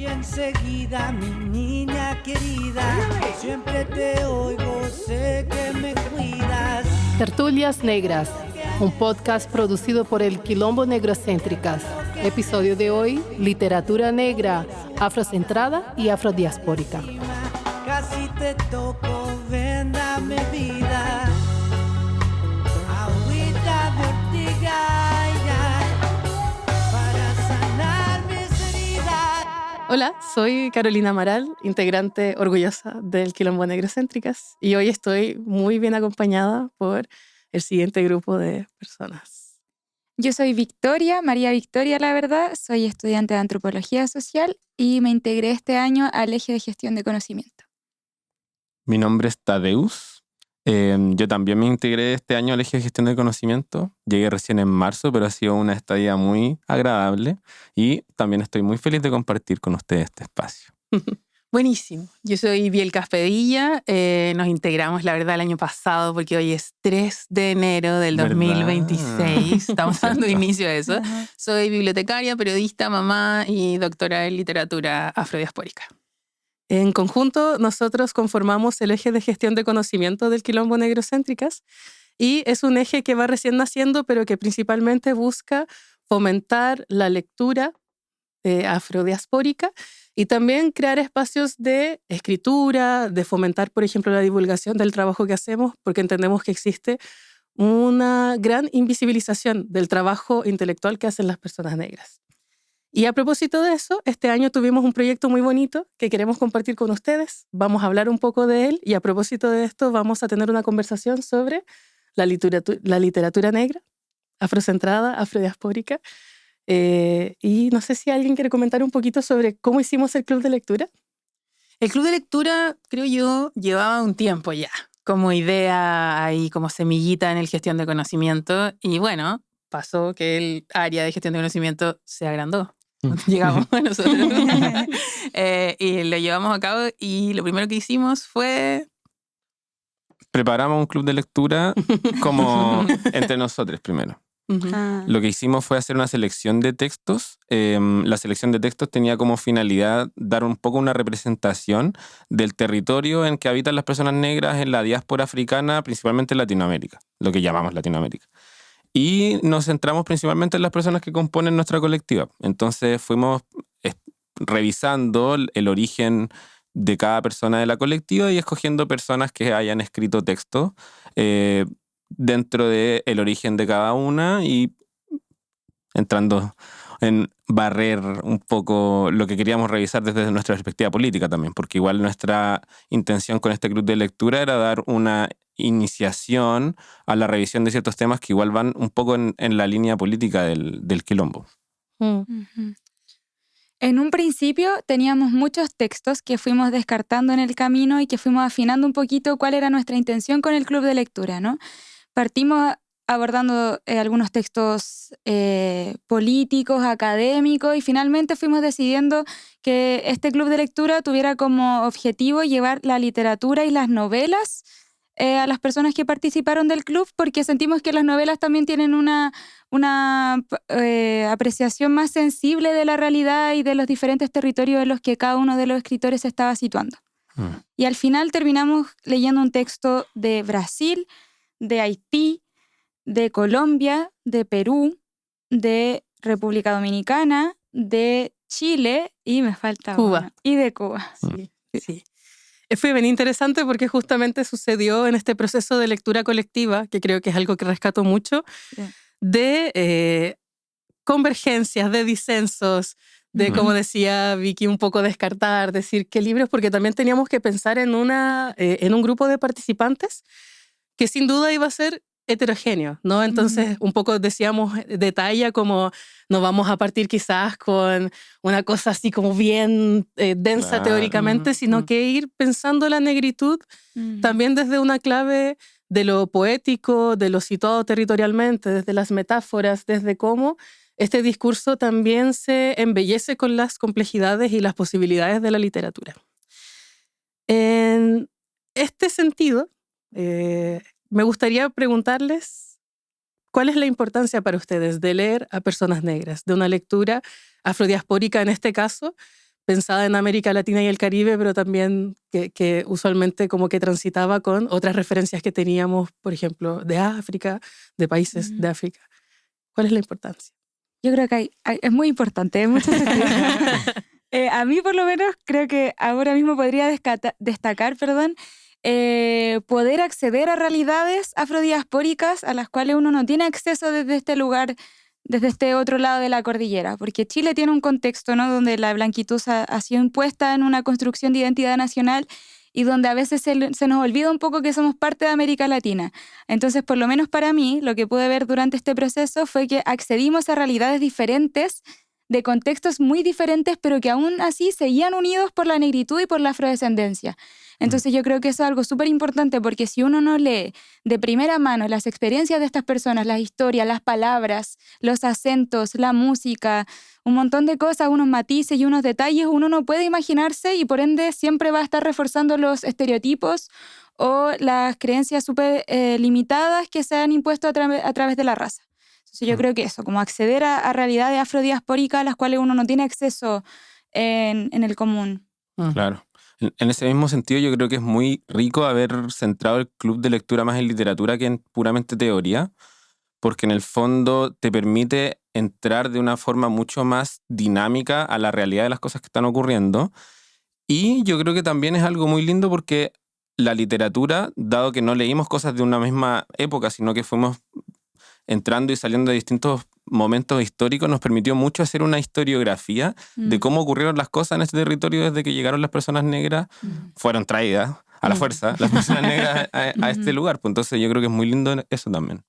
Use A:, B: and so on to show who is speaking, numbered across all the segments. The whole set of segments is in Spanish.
A: Y enseguida, mi niña querida, siempre te oigo, sé que me cuidas.
B: Tertulias Negras, un podcast producido por el Quilombo Negrocéntricas. Episodio de hoy, literatura negra, afrocentrada y afrodiaspórica.
A: Casi te toco, ven, dame vida. Agüita de ortiga, ay, ay, para sanar mis heridas.
B: Hola, soy Carolina Amaral, integrante orgullosa del Quilombo Negrocéntricas, y hoy estoy muy bien acompañada por el siguiente grupo de personas.
C: Yo soy Victoria, María Victoria, la verdad. Soy estudiante de Antropología Social y me integré este año al Eje de Gestión de Conocimiento.
D: Mi nombre es Tadeus. Yo también me integré este año al Eje de Gestión de Conocimiento. Llegué recién en marzo, pero ha sido una estadía muy agradable y también estoy muy feliz de compartir con ustedes este espacio.
B: Buenísimo. Yo soy Biel Caspedilla. Nos integramos, la verdad, el año pasado porque hoy es 3 de enero del 2026. Estamos dando inicio a eso.
C: Ajá.
B: Soy bibliotecaria, periodista, mamá y doctora en literatura afrodiaspórica. En conjunto, nosotros conformamos el Eje de Gestión de Conocimiento del Quilombo Negrocéntricas y es un eje que va recién naciendo, pero que principalmente busca fomentar la lectura afrodiaspórica y también crear espacios de escritura, de fomentar, por ejemplo, la divulgación del trabajo que hacemos, porque entendemos que existe una gran invisibilización del trabajo intelectual que hacen las personas negras. Y a propósito de eso, este año tuvimos un proyecto muy bonito que queremos compartir con ustedes. Vamos a hablar un poco de él y a propósito de esto vamos a tener una conversación sobre la literatura negra, afrocentrada, afrodiaspórica. Y no sé si alguien quiere comentar un poquito sobre cómo hicimos el club de lectura. El club de lectura, creo yo, llevaba un tiempo ya, como idea ahí, como semillita en el gestión de conocimiento. Y bueno, pasó que el área de gestión de conocimiento se agrandó. Llegamos a nosotros y lo llevamos a cabo y lo primero que hicimos fue...
D: Preparamos un club de lectura como entre nosotros primero.
C: Ah.
D: Lo que hicimos fue hacer una selección de textos. La selección de textos tenía como finalidad dar un poco una representación del territorio en que habitan las personas negras en la diáspora africana, principalmente en Latinoamérica, lo que llamamos Latinoamérica. Y nos centramos principalmente en las personas que componen nuestra colectiva. Entonces fuimos revisando el origen de cada persona de la colectiva y escogiendo personas que hayan escrito textos dentro del origen de cada una y entrando en barrer un poco lo que queríamos revisar desde nuestra perspectiva política también, porque igual nuestra intención con este club de lectura era dar una iniciación a la revisión de ciertos temas que igual van un poco en la línea política del quilombo.
C: Ujú. En un principio teníamos muchos textos que fuimos descartando en el camino y que fuimos afinando un poquito cuál era nuestra intención con el club de lectura, ¿no? Partimos abordando algunos textos políticos, académicos, y finalmente fuimos decidiendo que este club de lectura tuviera como objetivo llevar la literatura y las novelas a las personas que participaron del club, porque sentimos que las novelas también tienen una apreciación más sensible de la realidad y de los diferentes territorios en los que cada uno de los escritores se estaba situando. Y al final terminamos leyendo un texto de Brasil, de Haití, de Colombia, de Perú, de República Dominicana, de Chile y me falta
B: Cuba.
C: uno, y de Cuba.
B: Sí. Fue bien interesante porque justamente sucedió en este proceso de lectura colectiva, que creo que es algo que rescato mucho,
C: Sí.
B: de convergencias, de disensos, de, como decía Vicky, un poco descartar, decir qué libros, porque también teníamos que pensar en un grupo de participantes que sin duda iba a ser heterogéneo, ¿no? Entonces, un poco decíamos de talla como no vamos a partir quizás con una cosa así como bien densa
D: Claro.
B: teóricamente, sino que ir pensando la negritud también desde una clave de lo poético, de lo situado territorialmente, desde las metáforas, desde cómo este discurso también se embellece con las complejidades y las posibilidades de la literatura. En este sentido, me gustaría preguntarles cuál es la importancia para ustedes de leer a personas negras, de una lectura afrodiaspórica en este caso, pensada en América Latina y el Caribe, pero también que usualmente como que transitaba con otras referencias que teníamos, por ejemplo, de África, de países de África. ¿Cuál es la importancia?
C: Yo creo que es muy importante, en muchos sentidos. A mí, por lo menos, creo que ahora mismo podría destacar, poder acceder a realidades afrodiaspóricas a las cuales uno no tiene acceso desde este lugar, desde este otro lado de la cordillera, porque Chile tiene un contexto, ¿no?, donde la blanquitud ha sido impuesta en una construcción de identidad nacional y donde a veces se nos olvida un poco que somos parte de América Latina. Entonces, por lo menos para mí, lo que pude ver durante este proceso fue que accedimos a realidades diferentes, de contextos muy diferentes, pero que aún así seguían unidos por la negritud y por la afrodescendencia. Entonces yo creo que eso es algo súper importante, porque si uno no lee de primera mano las experiencias de estas personas, las historias, las palabras, los acentos, la música, un montón de cosas, unos matices y unos detalles, uno no puede imaginarse y por ende siempre va a estar reforzando los estereotipos o las creencias súper limitadas que se han impuesto a través de la raza. Entonces yo creo que eso, como acceder a realidades afrodiaspóricas a las cuales uno no tiene acceso en el común.
D: Claro. En ese mismo sentido, yo creo que es muy rico haber centrado el club de lectura más en literatura que en puramente teoría, porque en el fondo te permite entrar de una forma mucho más dinámica a la realidad de las cosas que están ocurriendo. Y yo creo que también es algo muy lindo porque la literatura, dado que no leímos cosas de una misma época, sino que fuimos entrando y saliendo de distintos momentos históricos, nos permitió mucho hacer una historiografía de cómo ocurrieron las cosas en este territorio desde que llegaron las personas negras, fueron traídas a la fuerza, las personas negras a este lugar. Pues entonces yo creo que es muy lindo eso también.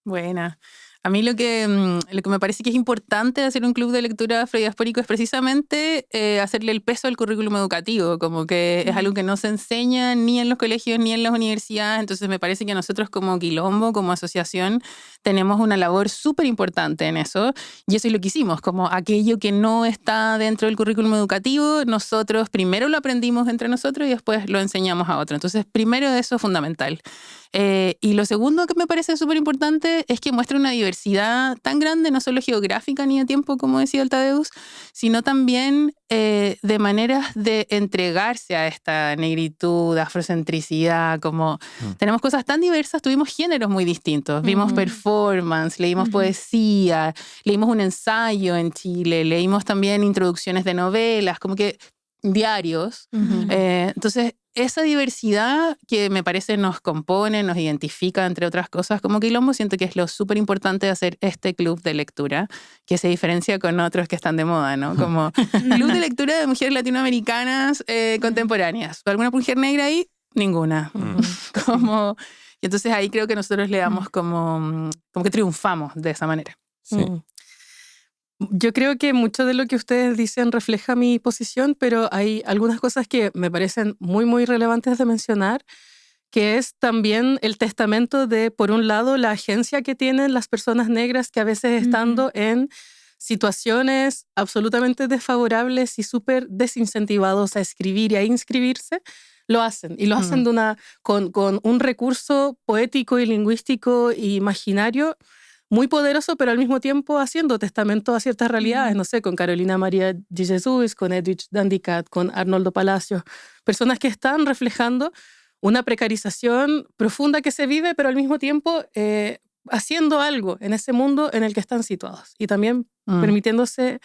B: Buena. A mí lo que me parece que es importante de hacer un club de lectura afrodiaspórico es precisamente hacerle el peso al currículum educativo, como que es algo que no se enseña ni en los colegios ni en las universidades. Entonces me parece que nosotros como Quilombo, como asociación, tenemos una labor súper importante en eso, y eso es lo que hicimos, como aquello que no está dentro del currículum educativo, nosotros primero lo aprendimos entre nosotros y después lo enseñamos a otros. Entonces primero eso es fundamental. Y lo segundo que me parece súper importante es que muestra una diversidad tan grande, no solo geográfica ni de tiempo, como decía el Tadeusz, sino también de maneras de entregarse a esta negritud, afrocentricidad, como tenemos cosas tan diversas, tuvimos géneros muy distintos, vimos performance, leímos poesía, leímos un ensayo en Chile, leímos también introducciones de novelas, como que diarios. Entonces, esa diversidad que me parece nos compone, nos identifica, entre otras cosas, como Quilombo, siento que es lo súper importante de hacer este club de lectura, que se diferencia con otros que están de moda, ¿no? Como club de lectura de mujeres latinoamericanas contemporáneas. ¿Alguna mujer negra ahí? Ninguna. Y entonces ahí creo que nosotros le damos como que triunfamos de esa manera.
D: Sí.
B: Yo creo que mucho de lo que ustedes dicen refleja mi posición, pero hay algunas cosas que me parecen muy, muy relevantes de mencionar, que es también el testamento de, por un lado, la agencia que tienen las personas negras que a veces estando en situaciones absolutamente desfavorables y súper desincentivados a escribir y a inscribirse, lo hacen. Y lo hacen con un recurso poético y lingüístico e imaginario muy poderoso, pero al mismo tiempo haciendo testamento a ciertas realidades, no sé, con Carolina María de Jesús, con Edwidge Dandicat, con Arnoldo Palacios, personas que están reflejando una precarización profunda que se vive, pero al mismo tiempo haciendo algo en ese mundo en el que están situados y también permitiéndose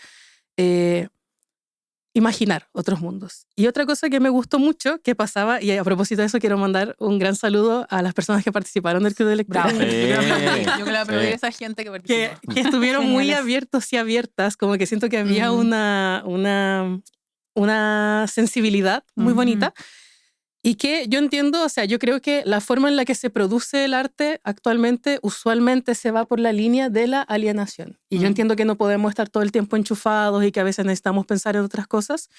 B: imaginar otros mundos. Y otra cosa que me gustó mucho que pasaba, y a propósito de eso quiero mandar un gran saludo a las personas que participaron del club de lectura. Bravo. Yo que le aplaudí a esa gente que participó. Que estuvieron muy abiertos y abiertas, como que siento que había una sensibilidad muy bonita. Y que yo entiendo, o sea, yo creo que la forma en la que se produce el arte actualmente usualmente se va por la línea de la alienación. Y yo entiendo que no podemos estar todo el tiempo enchufados y que a veces necesitamos pensar en otras cosas,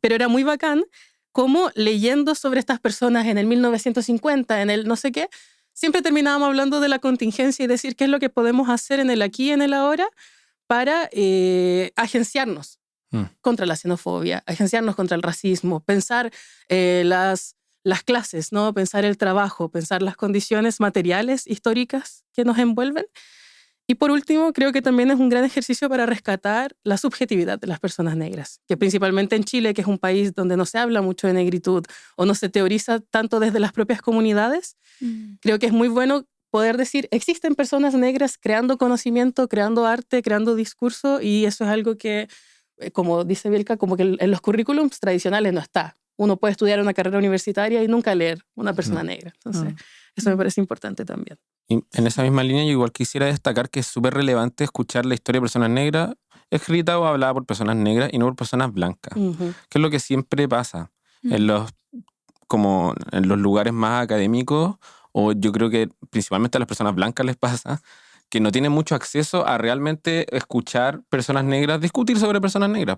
B: pero era muy bacán como leyendo sobre estas personas en el 1950, en el no sé qué, siempre terminábamos hablando de la contingencia y decir qué es lo que podemos hacer en el aquí y en el ahora para agenciarnos contra la xenofobia, agenciarnos contra el racismo, pensar las clases, ¿no? Pensar el trabajo, pensar las condiciones materiales históricas que nos envuelven. Y por último, creo que también es un gran ejercicio para rescatar la subjetividad de las personas negras, que principalmente en Chile, que es un país donde no se habla mucho de negritud o no se teoriza tanto desde las propias comunidades, creo que es muy bueno poder decir, existen personas negras creando conocimiento, creando arte, creando discurso, y eso es algo que, como dice Bielka, como que en los currículums tradicionales no está. Uno puede estudiar una carrera universitaria y nunca leer una persona negra. Entonces, eso me parece importante también.
D: Y en esa misma línea yo igual quisiera destacar que es súper relevante escuchar la historia de personas negras escrita o hablada por personas negras y no por personas blancas, que es lo que siempre pasa como en los lugares más académicos, o yo creo que principalmente a las personas blancas les pasa, que no tienen mucho acceso a realmente escuchar personas negras, discutir sobre personas negras.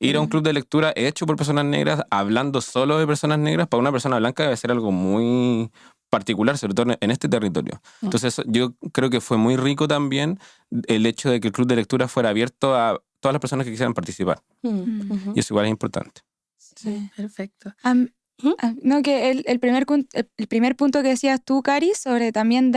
D: Ir a un club de lectura hecho por personas negras, hablando solo de personas negras, para una persona blanca debe ser algo muy particular, sobre todo en este territorio. Entonces yo creo que fue muy rico también el hecho de que el club de lectura fuera abierto a todas las personas que quisieran participar. Y eso igual es importante.
B: Sí, perfecto.
C: No, que el primer punto que decías tú, Cari, sobre también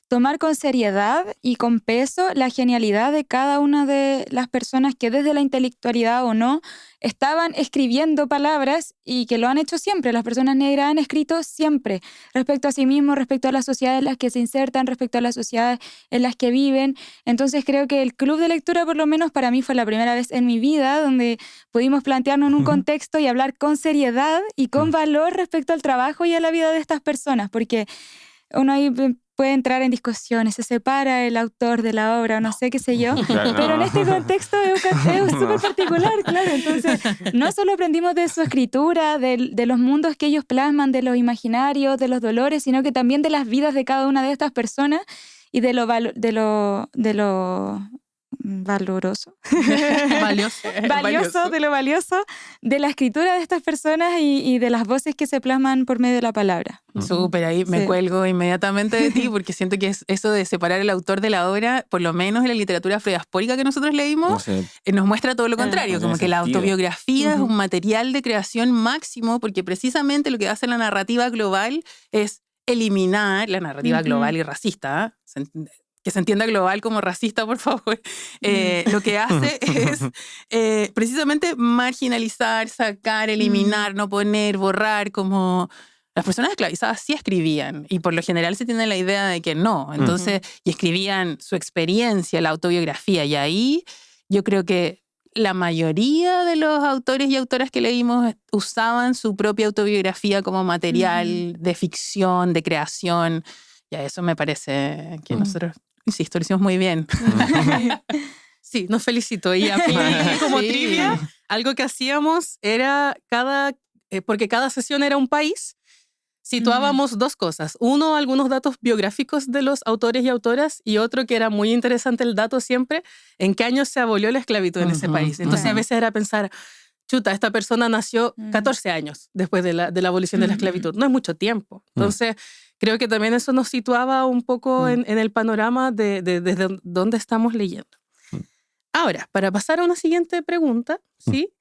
C: tomar con seriedad y con peso la genialidad de cada una de las personas que desde la intelectualidad o no estaban escribiendo palabras y que lo han hecho siempre. Las personas negras han escrito siempre respecto a sí mismos, respecto a las sociedades en las que se insertan, respecto a las sociedades en las que viven. Entonces creo que el club de lectura, por lo menos para mí, fue la primera vez en mi vida donde pudimos plantearnos en un contexto y hablar con seriedad y con valor respecto al trabajo y a la vida de estas personas, porque uno ahí puede entrar en discusiones, se separa el autor de la obra, no sé qué sé yo, pero en este contexto es súper particular, claro. Entonces, no solo aprendimos de su escritura, de los mundos que ellos plasman, de los imaginarios, de los dolores, sino que también de las vidas de cada una de estas personas y de lo valioso. De lo valioso de la escritura de estas personas y de las voces que se plasman por medio de la palabra.
B: Súper, ahí me cuelgo inmediatamente de ti porque siento que es eso de separar el autor de la obra, por lo menos en la literatura afrodiaspórica que nosotros leímos, nos muestra todo lo contrario, como que la autobiografía es un material de creación máximo porque precisamente lo que hace la narrativa global es eliminar la narrativa global y racista, que se entienda global como racista, por favor, lo que hace es precisamente marginalizar, sacar, eliminar, no poner, borrar, como las personas esclavizadas sí escribían y por lo general se tiene la idea de que no. Entonces, y escribían su experiencia, la autobiografía, y ahí yo creo que la mayoría de los autores y autoras que leímos usaban su propia autobiografía como material de ficción, de creación, y a eso me parece que nosotros, insisto, lo hicimos muy bien. Sí, nos felicito. Y a mí, como trivia, algo que hacíamos era porque cada sesión era un país, situábamos dos cosas. Uno, algunos datos biográficos de los autores y autoras, y otro que era muy interesante el dato siempre, en qué año se abolió la esclavitud en ese país. Entonces a veces era pensar, chuta, esta persona nació 14 años después de la abolición de la esclavitud. No es mucho tiempo. Entonces creo que también eso nos situaba un poco en el panorama desde dónde estamos leyendo. Ahora, para pasar a una siguiente pregunta, ¿sí?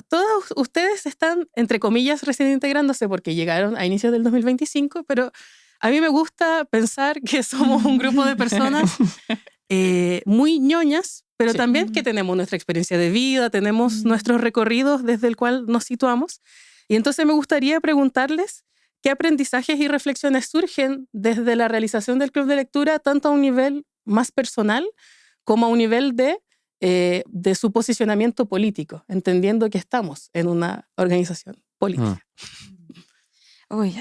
B: Todos ustedes están, entre comillas, recién integrándose porque llegaron a inicios del 2025, pero a mí me gusta pensar que somos un grupo de personas muy ñoñas, pero también que tenemos nuestra experiencia de vida, tenemos nuestros recorridos desde el cual nos situamos. Y entonces me gustaría preguntarles qué aprendizajes y reflexiones surgen desde la realización del club de lectura, tanto a un nivel más personal como a un nivel de su posicionamiento político, entendiendo que estamos en una organización política.
C: Uy,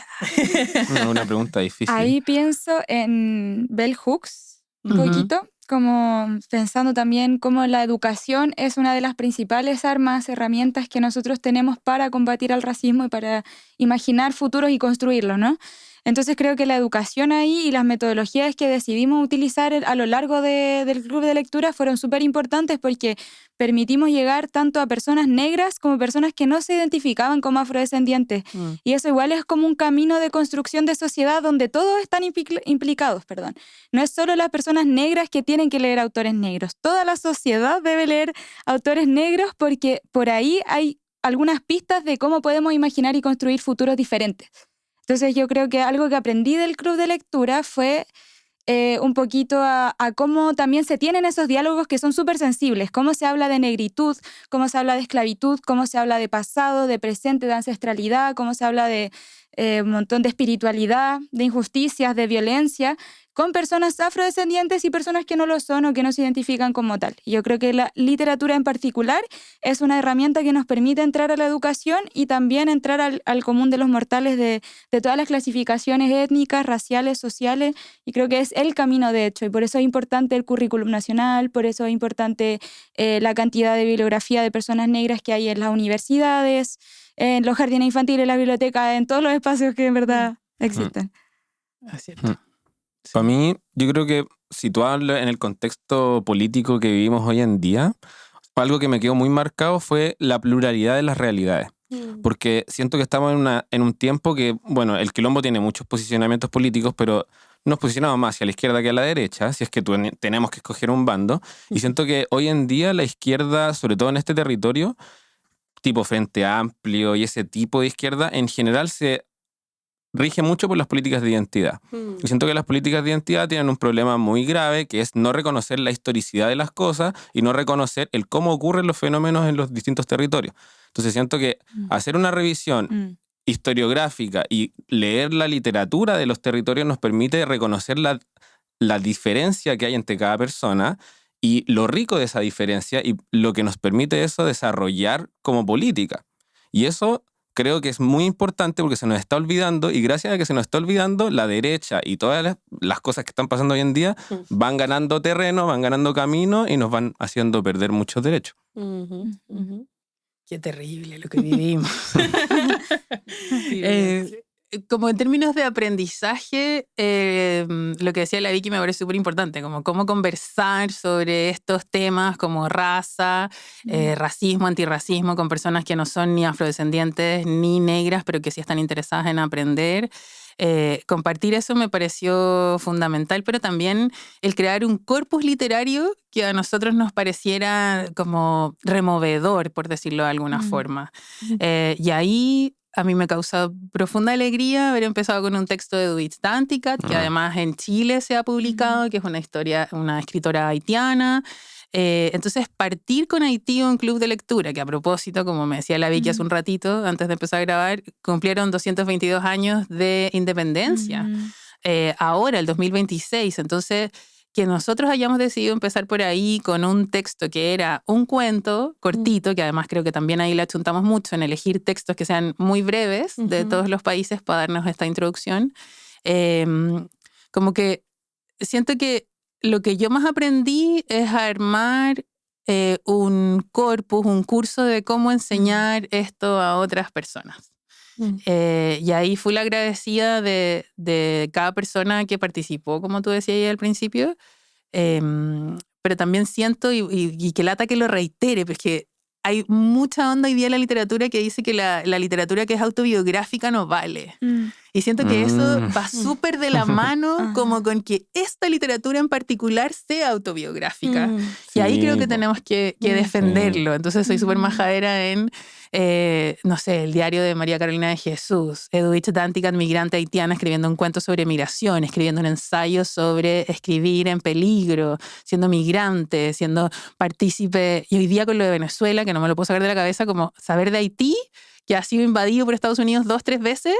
D: una pregunta difícil.
C: Ahí pienso en Bell Hooks un poquito, como pensando también cómo la educación es una de las principales herramientas que nosotros tenemos para combatir al racismo y para imaginar futuros y construirlos, ¿no? Entonces creo que la educación ahí y las metodologías que decidimos utilizar a lo largo del club de lectura fueron súper importantes porque permitimos llegar tanto a personas negras como personas que no se identificaban como afrodescendientes. Y eso igual es como un camino de construcción de sociedad donde todos están implicados. No es solo las personas negras que tienen que leer autores negros. Toda la sociedad debe leer autores negros porque por ahí hay algunas pistas de cómo podemos imaginar y construir futuros diferentes. Entonces yo creo que algo que aprendí del club de lectura fue un poquito a cómo también se tienen esos diálogos que son súper sensibles, cómo se habla de negritud, cómo se habla de esclavitud, cómo se habla de pasado, de presente, de ancestralidad, cómo se habla de un montón de espiritualidad, de injusticias, de violencia, con personas afrodescendientes y personas que no lo son o que no se identifican como tal. Y yo creo que la literatura en particular es una herramienta que nos permite entrar a la educación y también entrar al común de los mortales de todas las clasificaciones étnicas, raciales, sociales, y creo que es el camino de hecho, y por eso es importante el currículum nacional, por eso es importante la cantidad de bibliografía de personas negras que hay en las universidades, en los jardines infantiles, en las bibliotecas, en todos los espacios que en verdad existen.
B: Es cierto.
D: Para mí, yo creo que situarlo en el contexto político que vivimos hoy en día, algo que me quedó muy marcado fue la pluralidad de las realidades. Porque siento que estamos en un tiempo que, bueno, el quilombo tiene muchos posicionamientos políticos, pero nos posicionamos más hacia la izquierda que a la derecha, si es que tenemos que escoger un bando. Y siento que hoy en día la izquierda, sobre todo en este territorio, tipo Frente Amplio y ese tipo de izquierda, en general se rige mucho por las políticas de identidad. Y siento que las políticas de identidad tienen un problema muy grave, que es no reconocer la historicidad de las cosas y no reconocer el cómo ocurren los fenómenos en los distintos territorios. Entonces siento que hacer una revisión historiográfica y leer la literatura de los territorios nos permite reconocer la diferencia que hay entre cada persona y lo rico de esa diferencia y lo que nos permite eso desarrollar como política. Y eso creo que es muy importante porque se nos está olvidando, y gracias a que se nos está olvidando, la derecha y todas las cosas que están pasando hoy en día van ganando terreno, van ganando camino y nos van haciendo perder muchos derechos.
B: Qué terrible lo que vivimos. Como en términos de aprendizaje, lo que decía la Vicky me parece súper importante, como cómo conversar sobre estos temas como raza, racismo, antirracismo, con personas que no son ni afrodescendientes ni negras, pero que sí están interesadas en aprender. Compartir eso me pareció fundamental, pero también el crear un corpus literario que a nosotros nos pareciera como removedor, por decirlo de alguna forma. Y ahí a mí me causa profunda alegría haber empezado con un texto de Judith Danticat, que además en Chile se ha publicado, que es una escritora haitiana. Entonces, partir con Haití un club de lectura, que a propósito, como me decía la Vicky hace un ratito, antes de empezar a grabar, cumplieron 222 años de independencia. Ahora, el 2026. Entonces, que nosotros hayamos decidido empezar por ahí con un texto que era un cuento cortito, que además creo que también ahí le achuntamos mucho en elegir textos que sean muy breves de todos los países para darnos esta introducción. Como que siento que lo que yo más aprendí es a armar un corpus, un curso de cómo enseñar esto a otras personas. Y ahí fui la agradecida de cada persona que participó, como tú decías ahí al principio. Pero también siento, y que lata que lo reitere, porque hay mucha onda hoy día en la literatura que dice que la literatura que es autobiográfica no vale. Y siento que eso va súper de la mano como con que esta literatura en particular sea autobiográfica. Y ahí creo que tenemos que defenderlo. Entonces soy súper majadera en, no sé, el diario de María Carolina de Jesús, Judith Danticat, migrante haitiana, escribiendo un cuento sobre migración, escribiendo un ensayo sobre escribir en peligro, siendo migrante, siendo partícipe. Y hoy día con lo de Venezuela, que no me lo puedo sacar de la cabeza, como saber de Haití, que ha sido invadido por Estados Unidos 2-3 veces.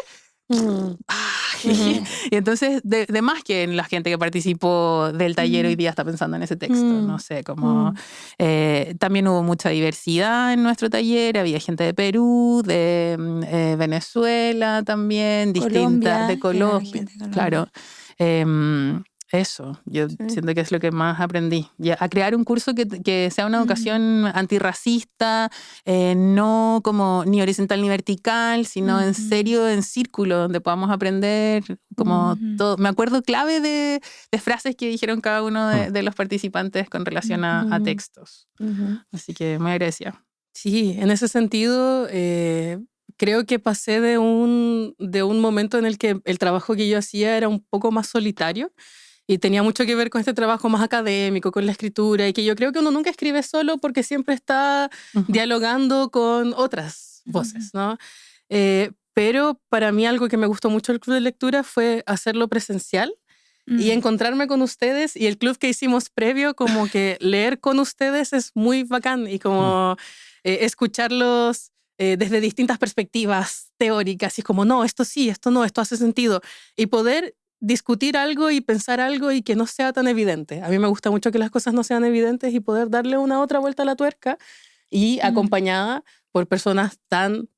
B: Y entonces, de más que la gente que participó del taller hoy día está pensando en ese texto, no sé, como también hubo mucha diversidad en nuestro taller, había gente de Perú, de Venezuela también, distintas, de Colombia, claro. Eso, yo siento que es lo que más aprendí. A crear un curso que sea una educación antirracista, no como ni horizontal ni vertical, sino en serio en círculo, donde podamos aprender como todo. Me acuerdo clave de frases que dijeron cada uno de los participantes con relación a textos. Así que muy agradecida.
E: Sí, en ese sentido, creo que pasé de un momento en el que el trabajo que yo hacía era un poco más solitario. Y tenía mucho que ver con este trabajo más académico, con la escritura, y que yo creo que uno nunca escribe solo porque siempre está dialogando con otras voces, ¿no? Pero para mí algo que me gustó mucho del club de lectura fue hacerlo presencial
B: y encontrarme con ustedes y el club que hicimos previo, como que leer con ustedes es muy bacán y como escucharlos desde distintas perspectivas teóricas y es como, no, esto sí, esto no, esto hace sentido y poder discutir algo y pensar algo y que no sea tan evidente. A mí me gusta mucho que las cosas no sean evidentes y poder darle una otra vuelta a la tuerca y acompañada por personas tan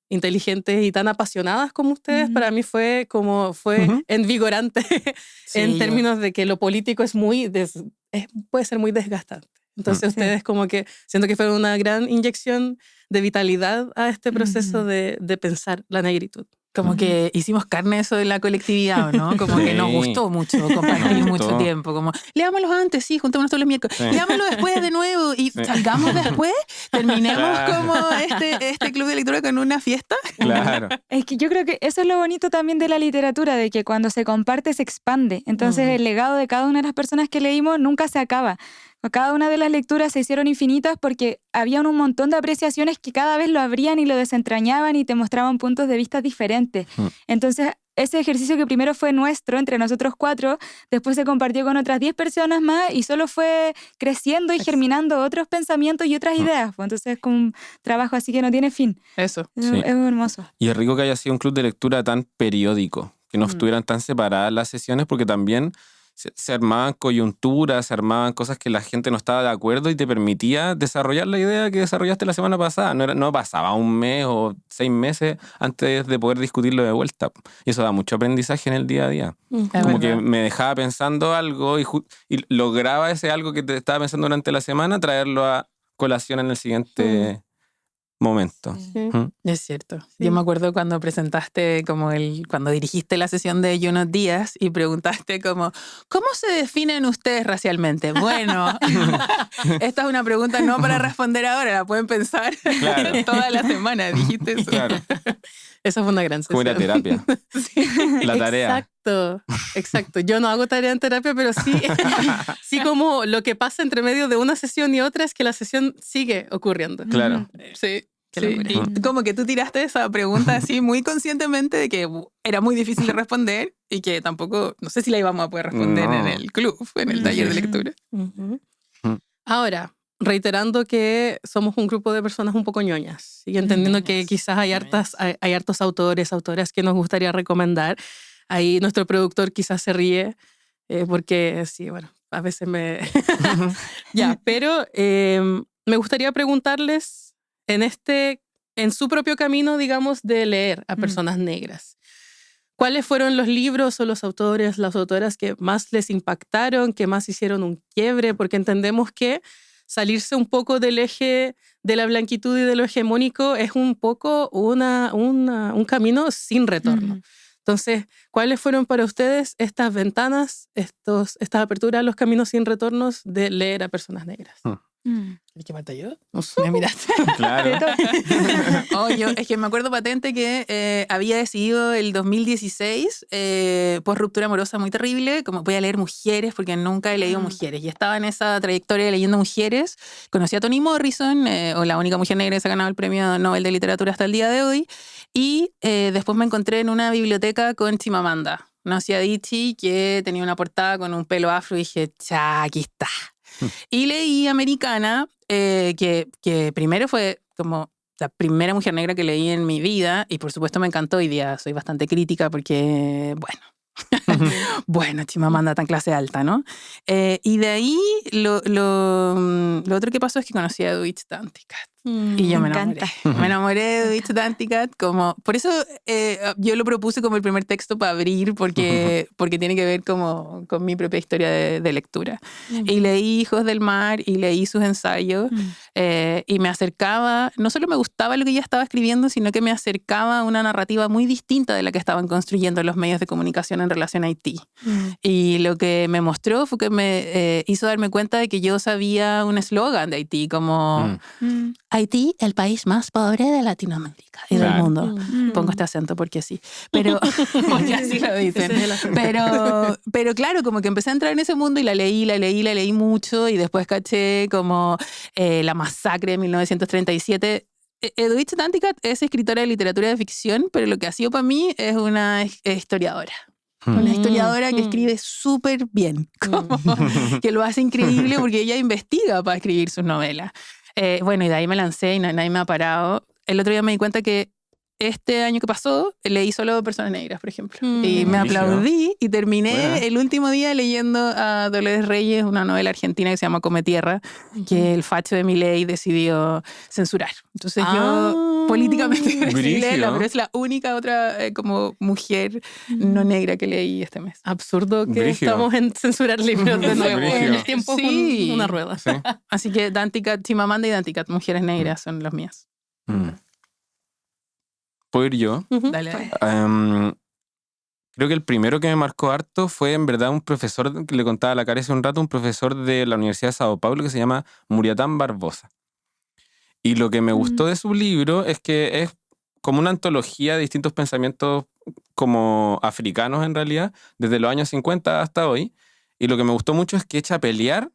B: inteligentes y tan apasionadas como ustedes, para mí fue envigorante en términos de que lo político es puede ser muy desgastante. Entonces ustedes como que siento que fue una gran inyección de vitalidad a este proceso de pensar la negritud.
F: Como que hicimos carne eso de la colectividad, ¿no? Como que nos gustó mucho compartir mucho tiempo. Como, leámoslo antes, sí, juntémonos todos los miércoles. Leámoslo después de nuevo y salgamos después, terminemos como este club de lectura con una fiesta.
D: Claro.
C: Es que yo creo que eso es lo bonito también de la literatura, de que cuando se comparte se expande. Entonces el legado de cada una de las personas que leímos nunca se acaba. Cada una de las lecturas se hicieron infinitas porque habían un montón de apreciaciones que cada vez lo abrían y lo desentrañaban y te mostraban puntos de vista diferentes. Entonces, ese ejercicio que primero fue nuestro, entre nosotros 4, después se compartió con otras 10 personas más y solo fue creciendo y germinando otros pensamientos y otras ideas. Entonces, es como un trabajo así que no tiene fin.
B: Eso.
C: Es hermoso.
D: Y es rico que haya sido un club de lectura tan periódico, que no estuvieran tan separadas las sesiones, porque también se armaban coyunturas, se armaban cosas que la gente no estaba de acuerdo y te permitía desarrollar la idea que desarrollaste la semana pasada. No pasaba un mes o 6 meses antes de poder discutirlo de vuelta. Y eso da mucho aprendizaje en el día a día. Como que me dejaba pensando algo y lograba ese algo que te estaba pensando durante la semana, traerlo a colación en el siguiente momento.
F: Sí. Es cierto. Sí. Yo me acuerdo cuando presentaste cuando dirigiste la sesión de Junot Díaz y preguntaste ¿cómo se definen ustedes racialmente? Bueno, esta es una pregunta no para responder ahora, la pueden pensar toda la semana, dijiste eso.
D: Claro.
B: Esa fue una gran sesión.
D: Como la terapia. La tarea.
B: Exacto. Yo no hago tarea en terapia, pero sí como lo que pasa entre medio de una sesión y otra es que la sesión sigue ocurriendo.
D: Claro.
B: Sí.
F: Y como que tú tiraste esa pregunta así muy conscientemente de que era muy difícil de responder y que tampoco, no sé si la íbamos a poder responder en el club, en el taller de lectura.
B: Ahora, reiterando que somos un grupo de personas un poco ñoñas y entendiendo que quizás hay hartos autoras que nos gustaría recomendar. Ahí nuestro productor quizás se ríe porque sí, bueno, a veces pero me gustaría preguntarles en su propio camino, digamos, de leer a personas negras. ¿Cuáles fueron los libros o los autores, las autoras que más les impactaron, que más hicieron un quiebre? Porque entendemos que salirse un poco del eje de la blanquitud y de lo hegemónico es un poco un camino sin retorno. Entonces, ¿cuáles fueron para ustedes estas ventanas, estas aperturas a los caminos sin retornos de leer a personas negras?
F: ¿Qué falta yo? No sé, me miraste.
D: Claro.
F: Es que me acuerdo patente que había decidido el 2016, post ruptura amorosa muy terrible, como voy a leer mujeres porque nunca he leído mujeres. Y estaba en esa trayectoria leyendo mujeres. Conocí a Toni Morrison, o la única mujer negra que se ha ganado el premio Nobel de Literatura hasta el día de hoy. Y después me encontré en una biblioteca con Chimamanda Ngozi Adichie, que tenía una portada con un pelo afro y dije, aquí está. Y leí Americana, que primero fue como la primera mujer negra que leí en mi vida y por supuesto me encantó. Hoy día soy bastante crítica porque, bueno, Chimamanda tan clase alta, ¿no? Y de ahí lo otro que pasó es que conocí a Duyt Danticat. Y yo me enamoré de Duyt Danticat. Por eso yo lo propuse como el primer texto para abrir, porque tiene que ver como con mi propia historia de lectura. Y leí Hijos del Mar y leí sus ensayos y me acercaba, no solo me gustaba lo que ella estaba escribiendo, sino que me acercaba a una narrativa muy distinta de la que estaban construyendo los medios de comunicación en relación a Haití. Y lo que me mostró fue que me hizo darme cuenta de que yo sabía un eslogan de Haití, como Haití, el país más pobre de Latinoamérica y del mundo. Pongo este acento porque sí. Pero, porque así lo dicen. Pero claro, como que empecé a entrar en ese mundo y la leí mucho y después caché como La masacre de 1937. Duyt Danticat es escritora de literatura de ficción, pero lo que ha sido para mí es una historiadora. Una historiadora que escribe súper bien, como que lo hace increíble porque ella investiga para escribir sus novelas. Bueno, y de ahí me lancé y nadie me ha parado. El otro día me di cuenta que este año que pasó leí solo Personas Negras, por ejemplo. Y me aplaudí y terminé el último día leyendo a Dolores Reyes, una novela argentina que se llama Come Tierra, que el facho de Milei decidió censurar. Entonces yo políticamente decidí leerla, pero es la única otra como mujer no negra que leí este mes.
E: Absurdo que estamos en censurar libros de nuevo. En el tiempo
F: Sí.
E: una rueda.
D: Sí.
F: Así que Danticat, Chimamanda y Danticat, mujeres negras, son las mías.
D: ¿Puedo ir yo?
F: Dale.
D: Creo que el primero que me marcó harto fue en verdad un profesor, que le contaba a la Cara hace un rato, un profesor de la Universidad de Sao Paulo que se llama Muriatán Barbosa. Y lo que me gustó de su libro es que es como una antología de distintos pensamientos como africanos en realidad, desde los años 50 hasta hoy. Y lo que me gustó mucho es que echa a pelear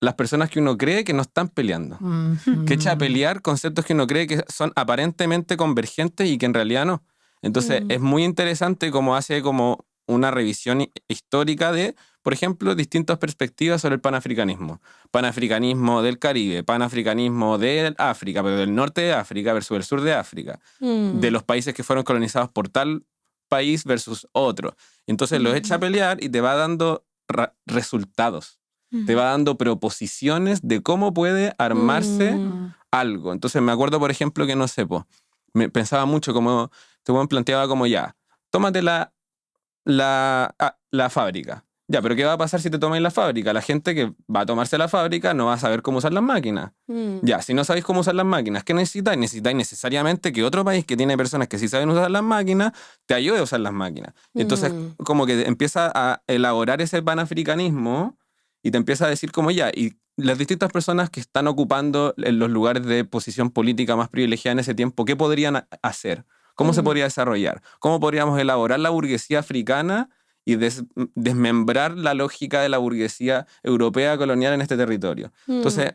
D: las personas que uno cree que no están peleando. Que echa a pelear conceptos que uno cree que son aparentemente convergentes y que en realidad no. Entonces es muy interesante cómo hace como una revisión histórica de, por ejemplo, distintas perspectivas sobre el panafricanismo. Panafricanismo del Caribe, panafricanismo de África, pero del norte de África versus el sur de África. De los países que fueron colonizados por tal país versus otro. Entonces los echa a pelear y te va dando resultados. Te va dando proposiciones de cómo puede armarse algo. Entonces me acuerdo, por ejemplo, que no sé, me pensaba mucho como, este weón planteaba como ya, tómate la fábrica. Ya, pero ¿qué va a pasar si te tomáis la fábrica? La gente que va a tomarse la fábrica no va a saber cómo usar las máquinas. Ya, si no sabéis cómo usar las máquinas, ¿qué necesitáis? Necesitáis necesariamente que otro país que tiene personas que sí saben usar las máquinas te ayude a usar las máquinas. Entonces, como que empieza a elaborar ese panafricanismo y te empieza a decir como ya, y las distintas personas que están ocupando en los lugares de posición política más privilegiada en ese tiempo, ¿qué podrían hacer? ¿Cómo se podría desarrollar? ¿Cómo podríamos elaborar la burguesía africana y desmembrar la lógica de la burguesía europea colonial en este territorio? Entonces,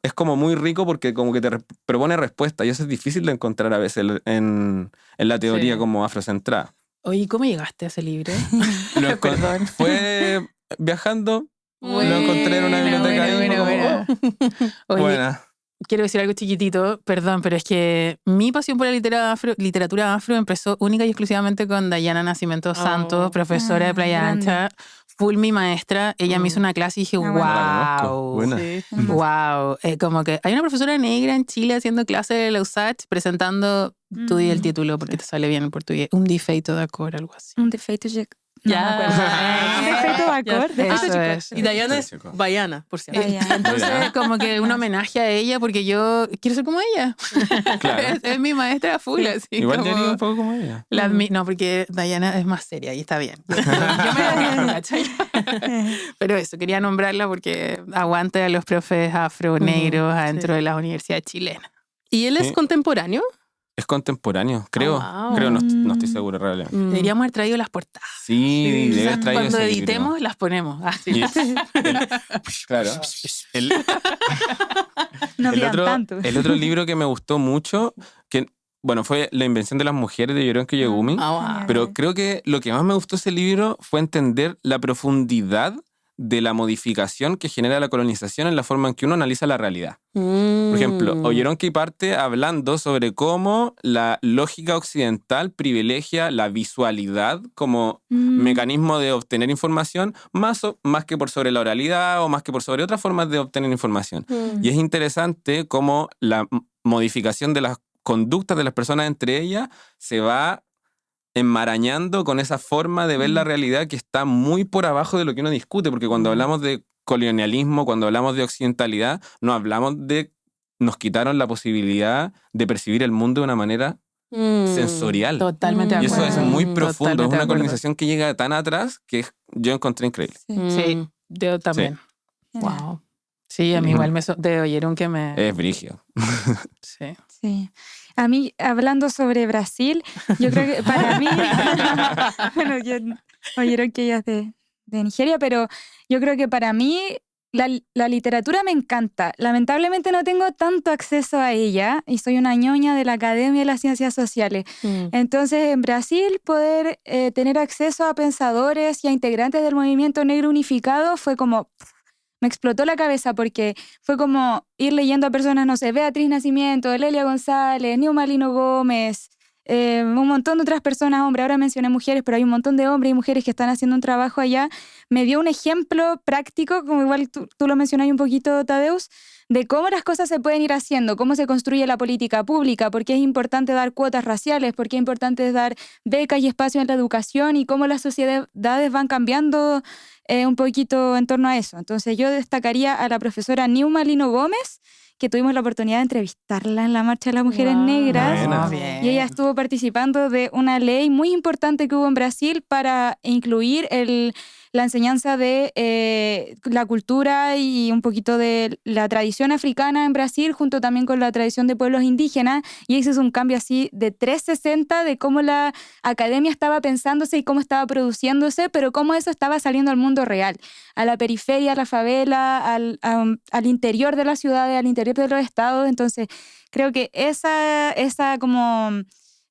D: es como muy rico porque como que te propone respuestas y eso es difícil de encontrar a veces en la teoría como afrocentrada.
F: Oye, ¿cómo llegaste a ese libro?
D: Perdón. Fue viajando. Lo encontré en una biblioteca.
F: Oye,
D: Buena.
F: quiero decir algo chiquitito, perdón, pero es que mi pasión por la literatura afro empezó única y exclusivamente con Dayana Nascimento Santos, profesora de Playa Ancha, full mi maestra. Ella me hizo una clase y dije, wow.
D: Buena.
E: Sí.
F: Wow. Como que hay una profesora negra en Chile haciendo clase de la USACH presentando, tú di el título porque te sale bien en portugués, un defeito de acor, algo así.
C: Un defeito de...
E: Ya.
C: Un defeito de acor.
F: Eso es.
E: Y Dayana es baiana, por si acaso.
F: Entonces, como que un homenaje a ella porque yo quiero ser como ella.
D: Claro.
F: Es mi maestra full, así.
D: Igual
F: como,
D: yo haría un poco como ella.
F: no, porque Dayana es más seria y está bien. Yo me la dejo, ¿cachai? Pero eso, quería nombrarla porque aguante a los profes afro-negros adentro de las universidades chilenas.
E: ¿Y él es
D: Sí.
E: contemporáneo?
D: Es contemporáneo, creo.
E: wow.
D: Creo, no estoy seguro realmente.
F: Deberíamos haber traído las portadas.
D: Sí, debes
F: Quizás
D: traer
F: cuando
D: ese
F: editemos
D: libro.
F: las ponemos. Así.
D: Y- claro.
C: No pidan tanto.
D: El otro libro que me gustó mucho, que bueno, fue La invención de las mujeres de Yoron Kiyogumi.
E: Wow.
D: Pero creo que lo que más me gustó de ese libro fue entender la profundidad de la modificación que genera la colonización en la forma en que uno analiza la realidad. Por ejemplo, Oyeronki parte hablando sobre cómo la lógica occidental privilegia la visualidad como mecanismo de obtener información más que por sobre la oralidad o más que por sobre otras formas de obtener información. Y es interesante cómo la modificación de las conductas de las personas entre ellas se va enmarañando con esa forma de ver la realidad que está muy por abajo de lo que uno discute, porque cuando hablamos de colonialismo, cuando hablamos de occidentalidad, no hablamos de nos quitaron la posibilidad de percibir el mundo de una manera sensorial.
F: Totalmente de
D: Y
F: acuerdo.
D: eso es muy profundo,
F: Totalmente
D: es
F: de
D: una
F: acuerdo.
D: colonización que llega tan atrás que yo encontré increíble.
F: Sí, yo también. Wow. Sí, a mí igual te oyeron que me...
D: Es brigio.
F: Sí.
C: Sí. A mí, hablando sobre Brasil, yo creo que para mí, bueno, oyeron que ella es de Nigeria, pero yo creo que para mí la literatura me encanta. Lamentablemente no tengo tanto acceso a ella y soy una ñoña de la Academia de las Ciencias Sociales. Entonces, en Brasil, poder tener acceso a pensadores y a integrantes del movimiento negro unificado fue como... Me explotó la cabeza porque fue como ir leyendo a personas, no sé, Beatriz Nacimiento, Lelia González, Nilma Lino Gómez, un montón de otras personas, hombres. Ahora mencioné mujeres, pero hay un montón de hombres y mujeres que están haciendo un trabajo allá. Me dio un ejemplo práctico, como igual tú lo mencionás un poquito, Tadeus, de cómo las cosas se pueden ir haciendo, cómo se construye la política pública, por qué es importante dar cuotas raciales, por qué es importante dar becas y espacio en la educación y cómo las sociedades van cambiando un poquito en torno a eso. Entonces yo destacaría a la profesora Nilma Lino Gómez, que tuvimos la oportunidad de entrevistarla en la Marcha de las Mujeres Negras. Y ella estuvo participando de una ley muy importante que hubo en Brasil para incluir la enseñanza de la cultura y un poquito de la tradición africana en Brasil, junto también con la tradición de pueblos indígenas. Y ese es un cambio así de 360 de cómo la academia estaba pensándose y cómo estaba produciéndose, pero cómo eso estaba saliendo al mundo real, a la periferia, a la favela, al interior de las ciudades, al interior de los estados. Entonces, creo que esa como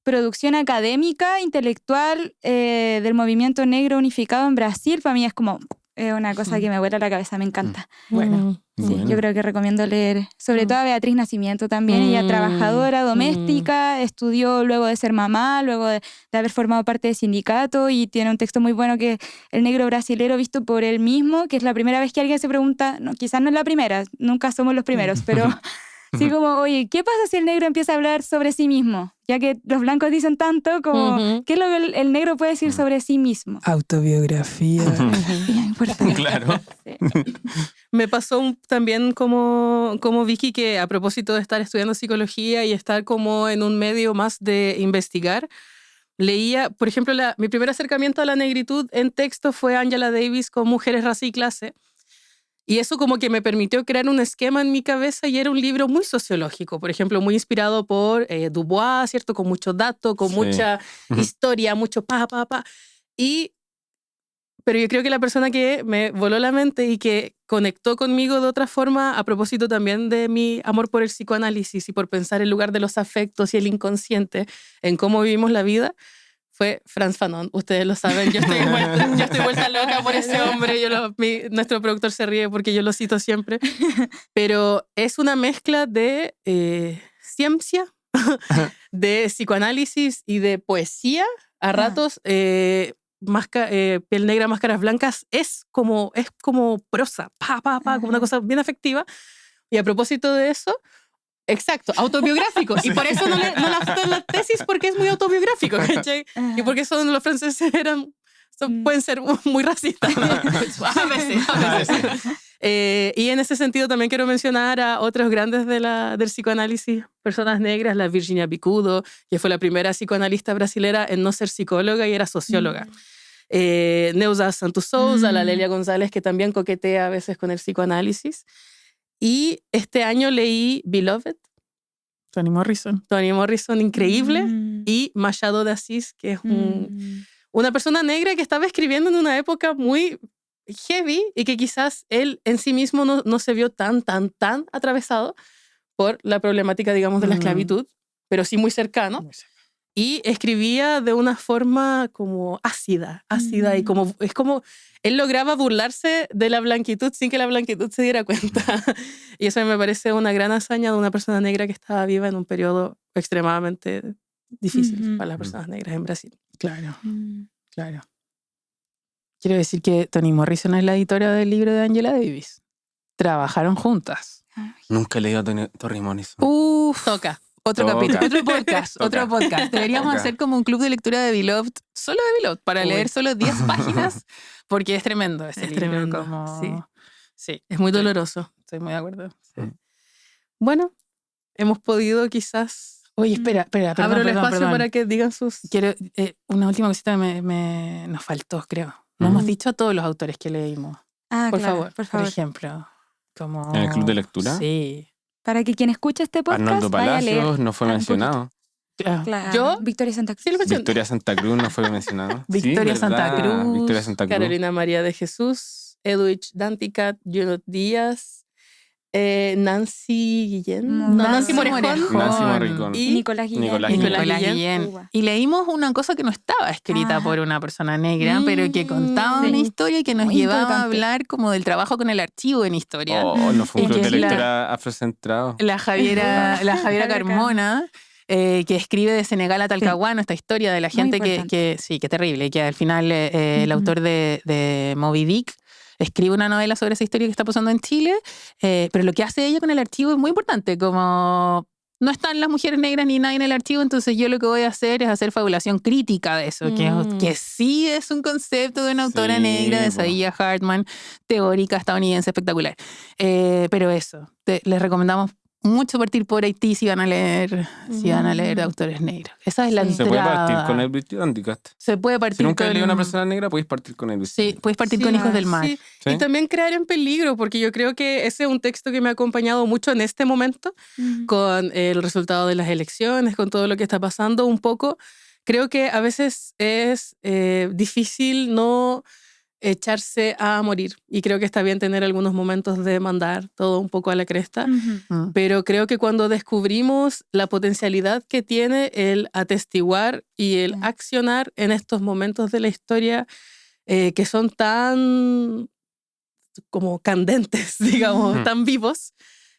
C: producción académica, intelectual del movimiento negro unificado en Brasil, para mí es como una cosa que me vuela la cabeza, me encanta.
B: Bueno.
C: Sí, yo creo que recomiendo leer, sobre todo a Beatriz Nacimiento también. Ella trabajadora doméstica, estudió luego de ser mamá, luego de haber formado parte de sindicato, y tiene un texto muy bueno que es El negro brasilero visto por él mismo, que es la primera vez que alguien se pregunta, no, quizás no es la primera, nunca somos los primeros, pero sí como, oye, ¿qué pasa si el negro empieza a hablar sobre sí mismo? Ya que los blancos dicen tanto como, ¿qué es lo que el negro puede decir sobre sí mismo?
B: Autobiografía.
C: Bien importante.
D: Claro.
C: Sí.
B: Me pasó también como Vicky, que a propósito de estar estudiando psicología y estar como en un medio más de investigar, leía, por ejemplo, mi primer acercamiento a la negritud en texto fue Angela Davis con Mujeres, Raza y Clase. Y eso como que me permitió crear un esquema en mi cabeza, y era un libro muy sociológico, por ejemplo, muy inspirado por Dubois, ¿cierto? Con mucho dato, con mucha historia, mucho pa. Pero yo creo que la persona que me voló la mente y que conectó conmigo de otra forma, a propósito también de mi amor por el psicoanálisis y por pensar el lugar de los afectos y el inconsciente en cómo vivimos la vida, fue Frantz Fanon. Ustedes lo saben, yo estoy vuelta loca por ese hombre. Nuestro productor se ríe porque yo lo cito siempre. Pero es una mezcla de ciencia, de psicoanálisis y de poesía. A ratos, Piel Negra, Máscaras Blancas es como prosa, como una cosa bien afectiva. Y a propósito de eso, exacto, autobiográfico. Y por eso no la acepto en la tesis, porque es muy autobiográfico, ¿cachai? Y porque los franceses pueden ser muy racistas. A veces. Y en ese sentido también quiero mencionar a otros grandes del psicoanálisis, personas negras, la Virginia Bicudo, que fue la primera psicoanalista brasilera en no ser psicóloga y era socióloga. Neuza Santos Souza, la Lelia González, que también coquetea a veces con el psicoanálisis. Y este año leí Beloved, Toni Morrison, increíble, y Machado de Assis, que es una persona negra que estaba escribiendo en una época muy heavy y que quizás él en sí mismo no se vio tan atravesado por la problemática, digamos, de la esclavitud, pero sí muy cercano. Y escribía de una forma como ácida, y es como él lograba burlarse de la blanquitud sin que la blanquitud se diera cuenta. Y eso me parece una gran hazaña de una persona negra que estaba viva en un periodo extremadamente difícil para las personas negras en Brasil. Claro. Quiero decir que Toni Morrison es la editora del libro de Angela Davis. Trabajaron juntas.
D: Nunca he leído a Toni Morrison.
B: Toca.
F: Otro capítulo, otro podcast. Deberíamos hacer como un club de lectura de Beloved, solo de Beloved, para leer solo 10 páginas, porque es tremendo ese libro.
B: Tremendo. Sí, es muy doloroso. Estoy muy de acuerdo. Sí. Bueno, hemos podido quizás...
F: Oye, espera.
B: Abro el espacio para que digan sus...
F: Quiero, una última cosita nos faltó, creo. No hemos dicho a todos los autores que leímos.
B: Por favor.
F: Por ejemplo. Como...
D: ¿En el club de lectura?
F: Sí.
C: Para que quien escuche este podcast
D: Arnoldo
C: vaya a leer.
D: Palacios no fue mencionado.
C: Claro.
B: ¿Yo?
C: Victoria Santa Cruz.
B: Sí,
D: Victoria Santa Cruz no fue mencionado.
F: Victoria Santa Cruz.
D: Victoria Santa Cruz.
B: Carolina María de Jesús.
E: Edwidge Danticat, Junot Díaz, Nancy Guillén,
C: Nancy
E: Morejón
D: Nancy Morricón.
E: y
C: Nicolás Guillén.
D: Nicolás
F: Y
D: Guillén.
F: Nicolás Guillén.
C: Uva.
F: Y leímos una cosa que no estaba escrita
C: Ah.
F: por una persona negra, pero que contaba
C: Sí.
F: una historia que nos
C: Muy
F: llevaba a
C: importante.
F: hablar como del trabajo con el archivo en historia.
D: No fue un
F: Y
D: club
F: que
D: de
F: es la-
D: lectura afrocentrado.
F: La Javiera Carmona, que escribe de Senegal a Talcahuano esta historia de la
C: Muy
F: gente que
C: importante.
F: sí, que terrible, y que al final el
C: Ujú.
F: autor de Moby Dick escribe una novela sobre esa historia que está pasando en Chile, pero lo que hace ella con el archivo es muy importante, como no están las mujeres negras ni nadie en el archivo, entonces yo lo que voy a hacer es hacer fabulación crítica de eso, que sí es un concepto de una autora
D: Sí,
F: negra, de
D: po.
F: Saiya Hartman, teórica estadounidense espectacular. Pero eso, les recomendamos mucho partir por Haití si van a leer de autores negros. Esa es la
C: Sí.
D: Se puede
F: entrada.
D: partir con Edwidge Danticat.
F: Se puede partir
D: Si nunca
F: con...
D: has leído a una persona negra, puedes partir con Edwidge.
F: Sí, puedes partir
E: Sí,
F: con Hijos del Mar.
E: sí.
D: ¿Sí?
E: Y también Crear en Peligro, porque yo creo que ese es un texto que me ha acompañado mucho en este momento,
C: Ujú.
E: con el resultado de las elecciones, con todo lo que está pasando un poco. Creo que a veces es difícil no echarse a morir. Y creo que está bien tener algunos momentos de mandar todo un poco a la cresta.
C: Ujú.
E: Pero creo que cuando descubrimos la potencialidad que tiene el atestiguar y el
C: Sí.
E: accionar en estos momentos de la historia que son tan como candentes, digamos,
D: Ujú.
E: tan vivos,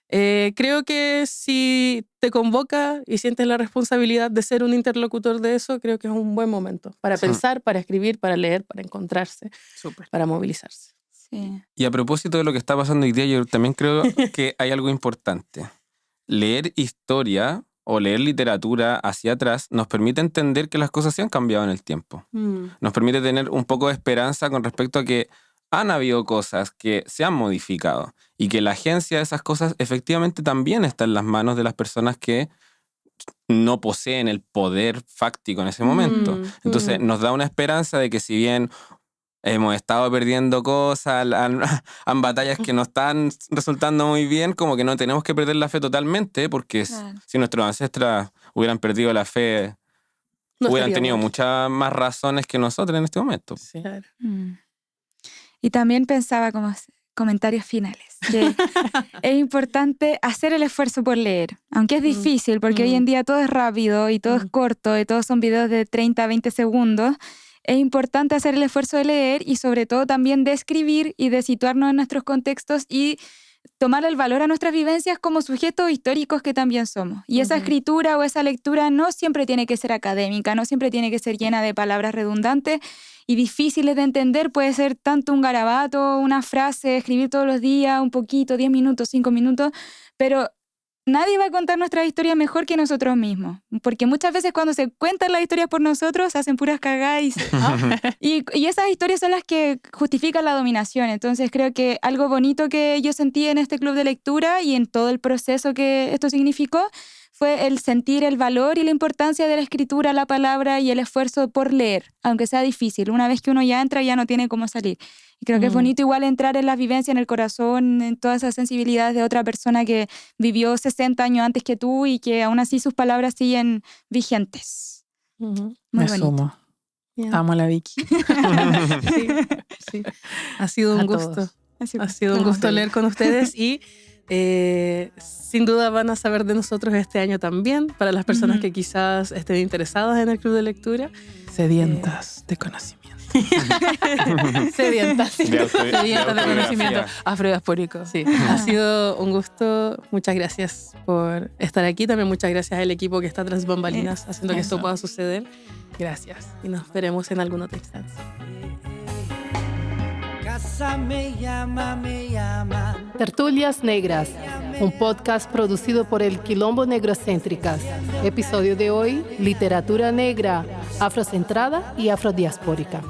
E: creo que si te convoca y sientes la responsabilidad de ser un interlocutor de eso, creo que es un buen momento para
D: Sí.
E: pensar, para escribir, para leer, para encontrarse,
F: Súper.
E: para movilizarse.
C: Sí.
D: Y a propósito de lo que está pasando hoy día, yo también creo que hay algo importante. Leer historia o leer literatura hacia atrás nos permite entender que las cosas se han cambiado en el tiempo. Nos permite tener un poco de esperanza con respecto a que han habido cosas que se han modificado y que la agencia de esas cosas efectivamente también está en las manos de las personas que no poseen el poder fáctico en ese momento. Entonces nos da una esperanza de que si bien hemos estado perdiendo cosas, han batallas que no están resultando muy bien, como que no tenemos que perder la fe totalmente, porque
C: Claro.
D: si nuestros ancestros hubieran perdido la fe,
E: No
D: hubieran
E: estaríamos
D: tenido
E: aquí.
D: muchas más razones que nosotros en este momento.
F: Sí.
E: Claro.
C: Mm. Y también pensaba como comentarios finales, que es importante hacer el esfuerzo por leer, aunque es difícil, porque hoy en día todo es rápido y todo es corto y todos son videos de 30 a 20 segundos. Es importante hacer el esfuerzo de leer y sobre todo también de escribir y de situarnos en nuestros contextos y tomar el valor a nuestras vivencias como sujetos históricos que también somos. Y esa escritura o esa lectura no siempre tiene que ser académica, no siempre tiene que ser llena de palabras redundantes y difíciles de entender. Puede ser tanto un garabato, una frase, escribir todos los días, un poquito, 10 minutos, 5 minutos, pero nadie va a contar nuestra historia mejor que nosotros mismos, porque muchas veces cuando se cuentan las historias por nosotros se hacen puras cagadas y esas historias son las que justifican la dominación. Entonces creo que algo bonito que yo sentí en este club de lectura y en todo el proceso que esto significó fue el sentir el valor y la importancia de la escritura, la palabra y el esfuerzo por leer, aunque sea difícil. Una vez que uno ya entra ya no tiene cómo salir. Y creo que es bonito igual entrar en la vivencia, en el corazón, en todas esas sensibilidades de otra persona que vivió 60 años antes que tú y que aún así sus palabras siguen vigentes. Muy
F: Me
C: bonito.
F: sumo.
E: Bien.
F: Amo a la Vicky.
E: Sí, sí. Ha sido un
F: A
E: gusto.
F: todos.
E: Ha sido un gusto leer con ustedes y sin duda van a saber de nosotros este año también, para las personas que quizás estén interesadas en el club de lectura.
F: Sedientas de conocimiento.
E: Sedientas.
F: Sedientas de conocimiento. Afrodiaspórico.
E: Sí, ha sido un gusto. Muchas gracias por estar aquí. También muchas gracias al equipo que está tras bambalinas haciendo que esto
F: Eso.
E: pueda suceder. Gracias. Y nos veremos en alguna otra instancia.
A: Casa me llama,
G: Tertulias Negras, un podcast producido por el Quilombo Negrocéntricas. Episodio de hoy, literatura negra, afrocentrada y afrodiaspórica.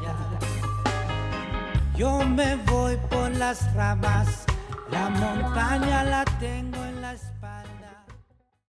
A: yo me voy por las ramas, la montaña la tengo en la espalda.